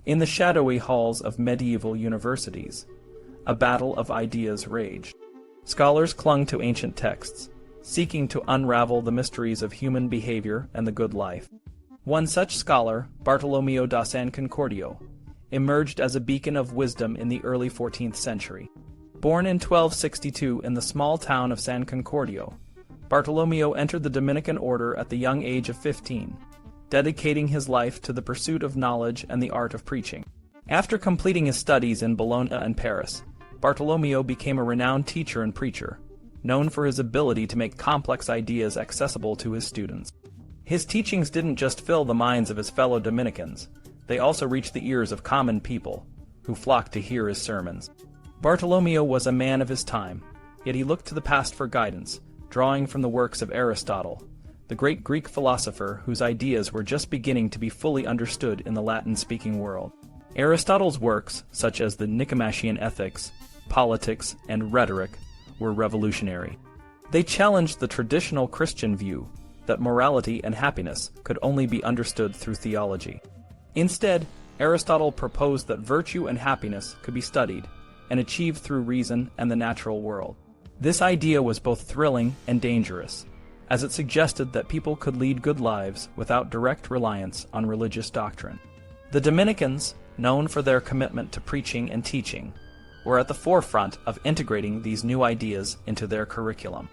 In the shadowy halls of medieval universities, a battle of ideas raged. Scholars clung to ancient texts, seeking to unravel the mysteries of human behavior and the good life. One such scholar, Bartolomeo da San Concordio, emerged as a beacon of wisdom in the early 14th century. Born in 1262 in the small town of San Concordio, Bartolomeo entered the Dominican order at the young age of 15, dedicating his life to the pursuit of knowledge and the art of preaching. After completing his studies in Bologna and Paris, Bartolomeo became a renowned teacher and preacher, known for his ability to make complex ideas accessible to his students. His teachings didn't just fill the minds of his fellow Dominicans, they also reached the ears of common people, who flocked to hear his sermons. Bartolomeo was a man of his time, yet he looked to the past for guidance, drawing from the works of Aristotle, the great Greek philosopher whose ideas were just beginning to be fully understood in the Latin-speaking world. Aristotle's works, such as the Nicomachean Ethics, Politics, and Rhetoric, were revolutionary. They challenged the traditional Christian view that morality and happiness could only be understood through theology. Instead, Aristotle proposed that virtue and happiness could be studied and achieved through reason and the natural world. This idea was both thrilling and dangerous, as it suggested that people could lead good lives without direct reliance on religious doctrine. The Dominicans, known for their commitment to preaching and teaching, were at the forefront of integrating these new ideas into their curriculum.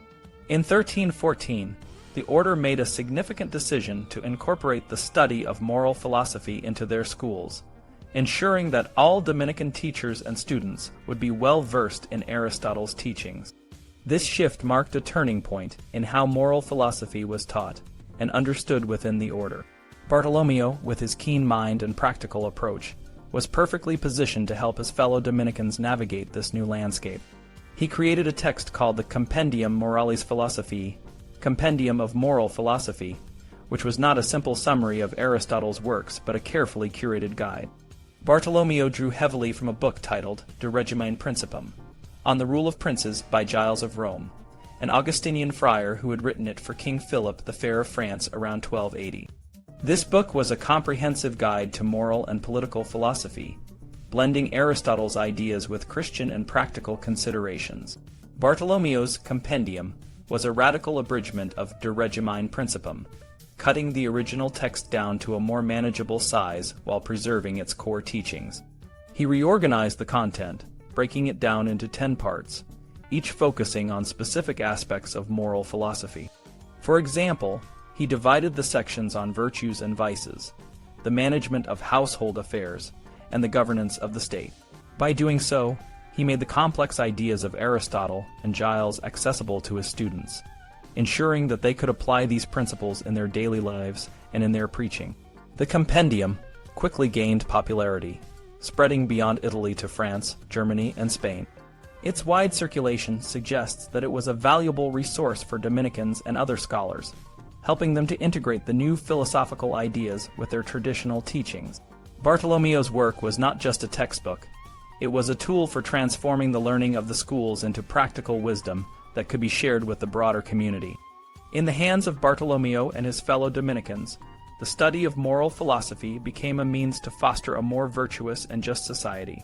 In 1314, the order made a significant decision to incorporate the study of moral philosophy into their schools, ensuring that all Dominican teachers and students would be well versed in Aristotle's teachings. This shift marked a turning point in how moral philosophy was taught and understood within the order. Bartolomeo, with his keen mind and practical approach, was perfectly positioned to help his fellow Dominicans navigate this new landscape. He created a text called the Compendium moralis philosophiae, Compendium of Moral Philosophy, which was not a simple summary of Aristotle's works but a carefully curated guide. Bartolomeo drew heavily from a book titled De Regimine Principum, On the Rule of Princes by Giles of Rome, an Augustinian friar who had written it for King Philip the Fair of France around 1280. This book was a comprehensive guide to moral and political philosophy, blending Aristotle's ideas with Christian and practical considerations. Bartolomeo's Compendium was a radical abridgment of De Regimine Principum, cutting the original text down to a more manageable size while preserving its core teachings. He reorganized the content, breaking it down into 10 parts, each focusing on specific aspects of moral philosophy. For example, he divided the sections on virtues and vices, the management of household affairs, and the governance of the state. By doing so, he made the complex ideas of Aristotle and Giles accessible to his students, ensuring that they could apply these principles in their daily lives and in their preaching. The Compendium quickly gained popularity, spreading beyond Italy to France, Germany, and Spain. Its wide circulation suggests that it was a valuable resource for Dominicans and other scholars, helping them to integrate the new philosophical ideas with their traditional teachings. Bartolomeo's work was not just a textbook, it was a tool for transforming the learning of the schools into practical wisdom that could be shared with the broader community. In the hands of Bartolomeo and his fellow Dominicans, the study of moral philosophy became a means to foster a more virtuous and just society.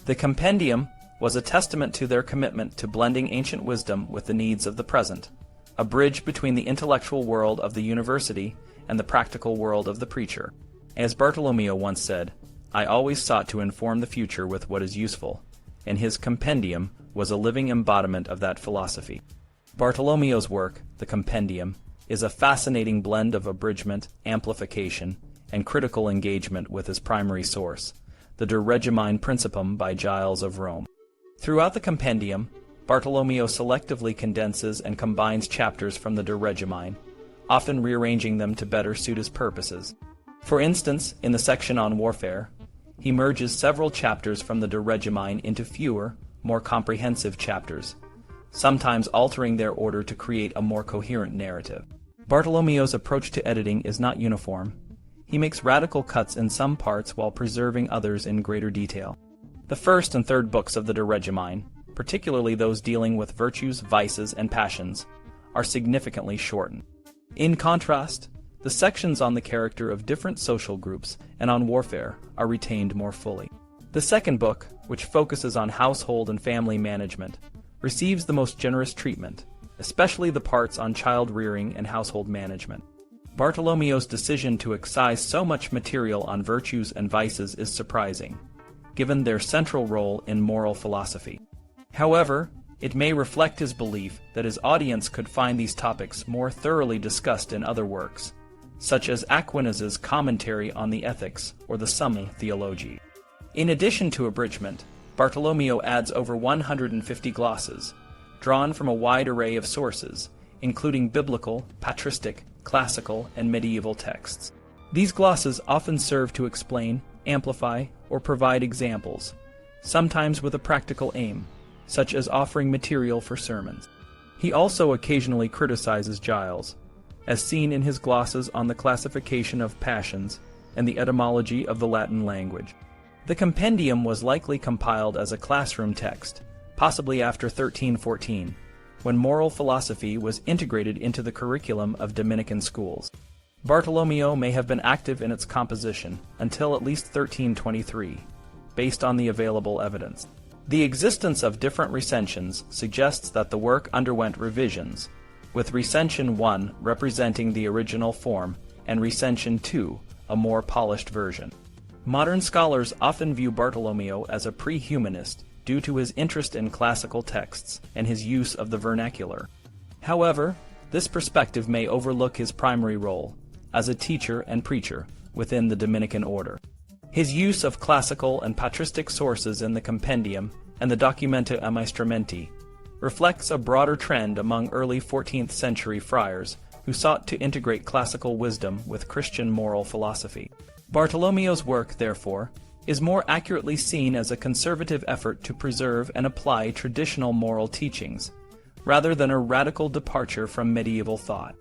The Compendium was a testament to their commitment to blending ancient wisdom with the needs of the present, a bridge between the intellectual world of the university and the practical world of the preacher. As Bartolomeo once said, "I always sought to inform the future with what is useful," and his Compendium was a living embodiment of that philosophy. Bartolomeo's work, the Compendium, is a fascinating blend of abridgment, amplification, and critical engagement with his primary source, the De Regimine Principum by Giles of Rome. Throughout the Compendium, Bartolomeo selectively condenses and combines chapters from the De Regimine, often rearranging them to better suit his purposes. For instance, in the section on warfare, he merges several chapters from the De Regimine into fewer, more comprehensive chapters, sometimes altering their order to create a more coherent narrative. Bartolomeo's approach to editing is not uniform. He makes radical cuts in some parts while preserving others in greater detail. The first and third books of the De Regimine, particularly those dealing with virtues, vices, and passions, are significantly shortened. In contrast, The sections on the character of different social groups and on warfare are retained more fully. The second book, which focuses on household and family management, receives the most generous treatment, especially the parts on child rearing and household management. Bartolomeo's decision to excise so much material on virtues and vices is surprising, given their central role in moral philosophy. However, it may reflect his belief that his audience could find these topics more thoroughly discussed in other works, such as Aquinas' commentary on the Ethics or the Summa Theologiae. In addition to abridgment, Bartolomeo adds over 150 glosses, drawn from a wide array of sources, including biblical, patristic, classical, and medieval texts. These glosses often serve to explain, amplify, or provide examples, sometimes with a practical aim, such as offering material for sermons. He also occasionally criticizes Giles, as seen in his glosses on the classification of passions and the etymology of the Latin language. The Compendium was likely compiled as a classroom text, possibly after 1314, when moral philosophy was integrated into the curriculum of Dominican schools. Bartolomeo may have been active in its composition until at least 1323, based on the available evidence. The existence of different recensions suggests that the work underwent revisions, with recension 1 representing the original form and recension 2 a more polished version. Modern scholars often view Bartolomeo as a pre-humanist due to his interest in classical texts and his use of the vernacular. However, this perspective may overlook his primary role as a teacher and preacher within the Dominican order. His use of classical and patristic sources in the Compendium and the Documenta Ammaestramenti reflects a broader trend among early 14th century friars who sought to integrate classical wisdom with Christian moral philosophy. Bartolomeo's work, therefore, is more accurately seen as a conservative effort to preserve and apply traditional moral teachings, rather than a radical departure from medieval thought.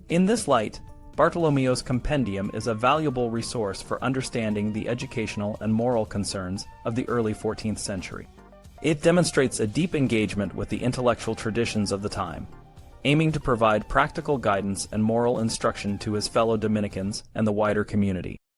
In this light, Bartolomeo's Compendium is a valuable resource for understanding the educational and moral concerns of the early 14th century. It demonstrates a deep engagement with the intellectual traditions of the time, aiming to provide practical guidance and moral instruction to his fellow Dominicans and the wider community.